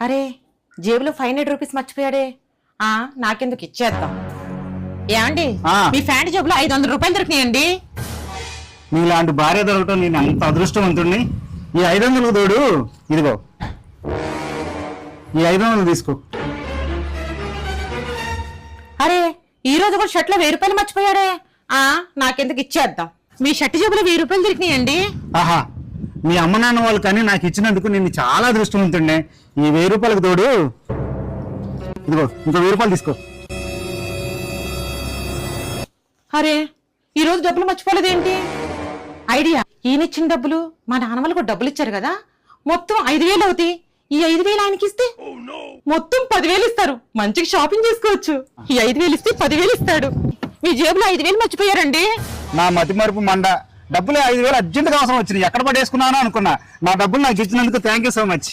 అరే జేబులో 500 రూపీస్ మర్చిపోయాడే. నాకెందుకు ఇచ్చేద్దాం. ఏమండి మీ ఫ్యాంట్ జేబులో 500 రూపాయలు దొరికినాయండి. నీలాంటి భార్య దొరకటం నేను అంత అదృష్టవంతుడిని. ఈ 500 తోడు ఇదిగో, ఈ 500 తీసుకో. అరే ఈ రోజు కూడా షర్ట్ లో 1000 రూపాయలు మర్చిపోయాడే. నాకెందుకు ఇచ్చేద్దాం. మీ షర్ట్ జేబులో 1000 రూపాయలు దొరికినాయండి. ఆహా, మీ అమ్మ నాన్న వాళ్ళు కానీ నాకు ఇచ్చినందుకు నేను చాలా అదృష్టవంతుడినే. ఈ 1000 రూపాయలకు తోడు ఇదిగో ఇంకో 1000 రూపాయలు తీసుకో. అరే ఈ రోజు డబ్బులు మర్చిపోలేదేంటి? ఐడియా, ఈయనిచ్చిన డబ్బులు మా నాన్న వాళ్ళకు డబ్బులు ఇచ్చారు కదా, మొత్తం 5000 అవుతాయి. ఈ 5000 ఆయనకి ఇస్తే మొత్తం 10,000 ఇస్తారు. మంచిగా షాపింగ్ చేసుకోవచ్చు. ఈ 5000 ఇస్తే 10,000 ఇస్తాడు. మీ జేబులో 5000 మర్చిపోయారండి. నా మతి మరుపు మండ. డబ్బులు 5000 అర్జెంట్గా అవసరం వచ్చినాయి. ఎక్కడ పడేసుకున్నానో అనుకున్నా. నా డబ్బులు నాకు ఇచ్చినందుకు థ్యాంక్ యూ సో మచ్.